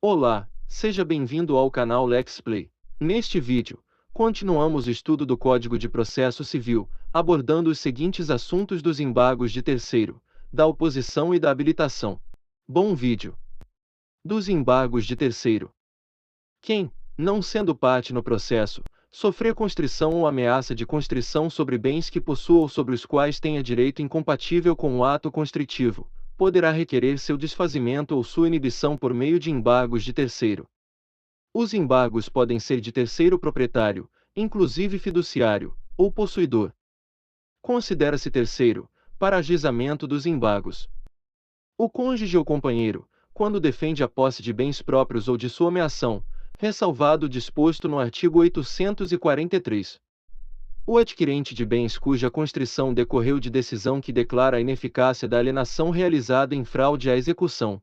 Olá, seja bem-vindo ao canal LexPlay. Neste vídeo, continuamos o estudo do Código de Processo Civil, abordando os seguintes assuntos dos embargos de terceiro, da oposição e da habilitação. Bom vídeo! Dos embargos de terceiro. Quem, não sendo parte no processo, sofrer constrição ou ameaça de constrição sobre bens que possua ou sobre os quais tenha direito incompatível com o ato constritivo, poderá requerer seu desfazimento ou sua inibição por meio de embargos de terceiro. Os embargos podem ser de terceiro proprietário, inclusive fiduciário, ou possuidor. Considera-se terceiro, para ajuizamento dos embargos, o cônjuge ou companheiro, quando defende a posse de bens próprios ou de sua ameação, ressalvado o disposto no artigo 843. O adquirente de bens cuja constrição decorreu de decisão que declara a ineficácia da alienação realizada em fraude à execução.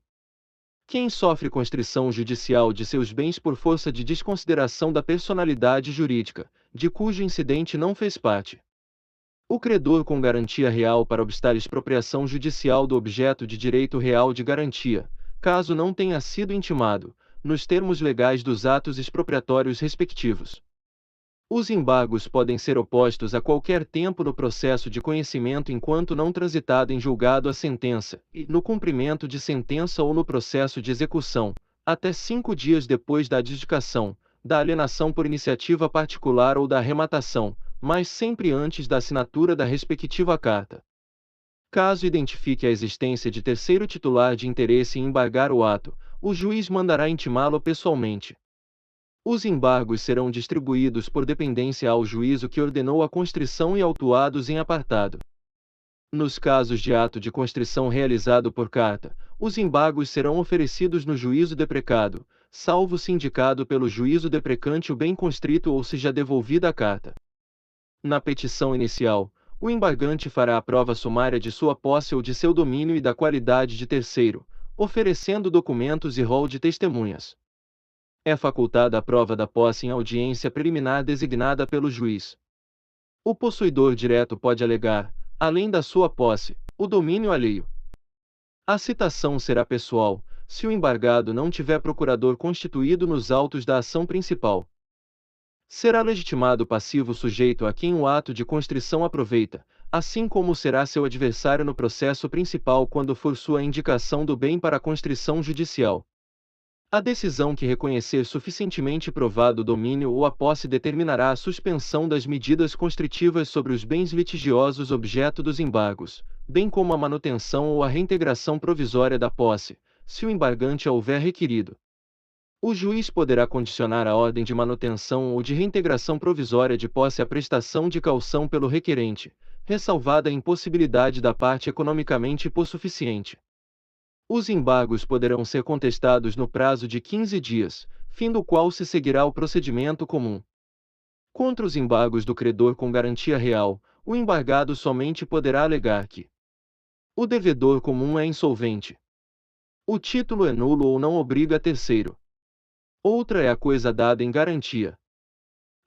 Quem sofre constrição judicial de seus bens por força de desconsideração da personalidade jurídica, de cujo incidente não fez parte. O credor com garantia real para obstar expropriação judicial do objeto de direito real de garantia, caso não tenha sido intimado, nos termos legais dos atos expropriatórios respectivos. Os embargos podem ser opostos a qualquer tempo no processo de conhecimento enquanto não transitada em julgado a sentença, e, no cumprimento de sentença ou no processo de execução, até 5 dias depois da adjudicação, da alienação por iniciativa particular ou da arrematação, mas sempre antes da assinatura da respectiva carta. Caso identifique a existência de terceiro titular de interesse em embargar o ato, o juiz mandará intimá-lo pessoalmente. Os embargos serão distribuídos por dependência ao juízo que ordenou a constrição e autuados em apartado. Nos casos de ato de constrição realizado por carta, os embargos serão oferecidos no juízo deprecado, salvo se indicado pelo juízo deprecante o bem constrito ou seja devolvida a carta. Na petição inicial, o embargante fará a prova sumária de sua posse ou de seu domínio e da qualidade de terceiro, oferecendo documentos e rol de testemunhas. É facultada a prova da posse em audiência preliminar designada pelo juiz. O possuidor direto pode alegar, além da sua posse, o domínio alheio. A citação será pessoal, se o embargado não tiver procurador constituído nos autos da ação principal. Será legitimado passivo sujeito a quem o ato de constrição aproveita, assim como será seu adversário no processo principal quando for sua indicação do bem para a constrição judicial. A decisão que reconhecer suficientemente provado o domínio ou a posse determinará a suspensão das medidas constritivas sobre os bens litigiosos objeto dos embargos, bem como a manutenção ou a reintegração provisória da posse, se o embargante a houver requerido. O juiz poderá condicionar a ordem de manutenção ou de reintegração provisória de posse à prestação de caução pelo requerente, ressalvada a impossibilidade da parte economicamente hipossuficiente. Os embargos poderão ser contestados no prazo de 15 dias, fim do qual se seguirá o procedimento comum. Contra os embargos do credor com garantia real, o embargado somente poderá alegar que o devedor comum é insolvente, o título é nulo ou não obriga a terceiro. Outra é a coisa dada em garantia.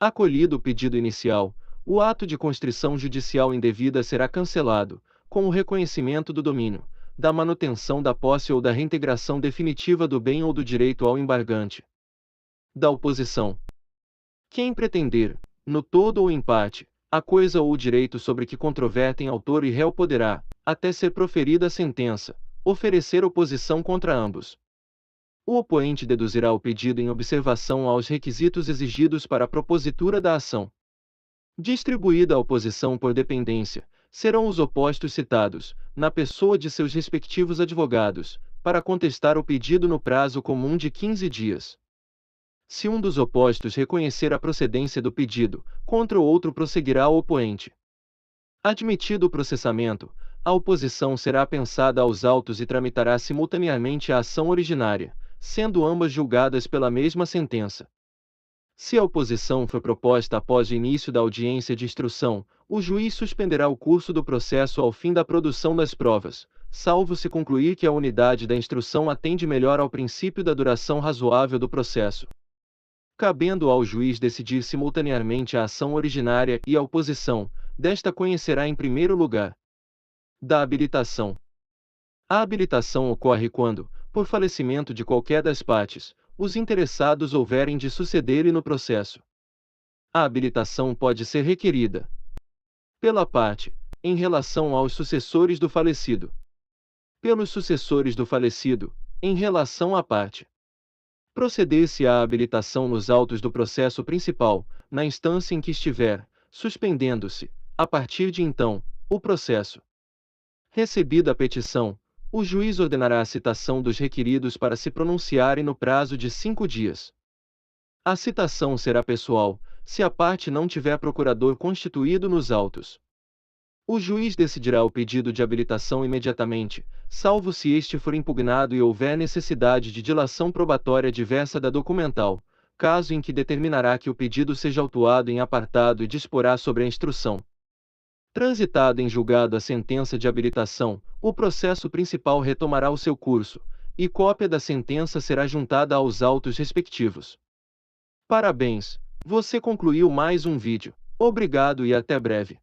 Acolhido o pedido inicial, o ato de constrição judicial indevida será cancelado, com o reconhecimento do domínio, da manutenção da posse ou da reintegração definitiva do bem ou do direito ao embargante. Da oposição. Quem pretender, no todo ou em parte, a coisa ou o direito sobre que controvertem autor e réu poderá, até ser proferida a sentença, oferecer oposição contra ambos. O opoente deduzirá o pedido em observação aos requisitos exigidos para a propositura da ação. Distribuída a oposição por dependência, serão os opostos citados, na pessoa de seus respectivos advogados, para contestar o pedido no prazo comum de 15 dias. Se um dos opostos reconhecer a procedência do pedido, contra o outro prosseguirá o opoente. Admitido o processamento, a oposição será apensada aos autos e tramitará simultaneamente a ação originária, sendo ambas julgadas pela mesma sentença. Se a oposição for proposta após o início da audiência de instrução, o juiz suspenderá o curso do processo ao fim da produção das provas, salvo se concluir que a unidade da instrução atende melhor ao princípio da duração razoável do processo. Cabendo ao juiz decidir simultaneamente a ação originária e a oposição, desta conhecerá em primeiro lugar da habilitação. A habilitação ocorre quando, por falecimento de qualquer das partes, os interessados houverem de suceder-lhe no processo. A habilitação pode ser requerida pela parte, em relação aos sucessores do falecido, pelos sucessores do falecido, em relação à parte. Proceder-se à habilitação nos autos do processo principal, na instância em que estiver, suspendendo-se, a partir de então, o processo. Recebida a petição, o juiz ordenará a citação dos requeridos para se pronunciarem no prazo de 5 dias. A citação será pessoal, se a parte não tiver procurador constituído nos autos. O juiz decidirá o pedido de habilitação imediatamente, salvo se este for impugnado e houver necessidade de dilação probatória diversa da documental, caso em que determinará que o pedido seja autuado em apartado e disporá sobre a instrução. Transitada em julgado a sentença de habilitação, o processo principal retomará o seu curso, e cópia da sentença será juntada aos autos respectivos. Parabéns! Você concluiu mais um vídeo. Obrigado e até breve.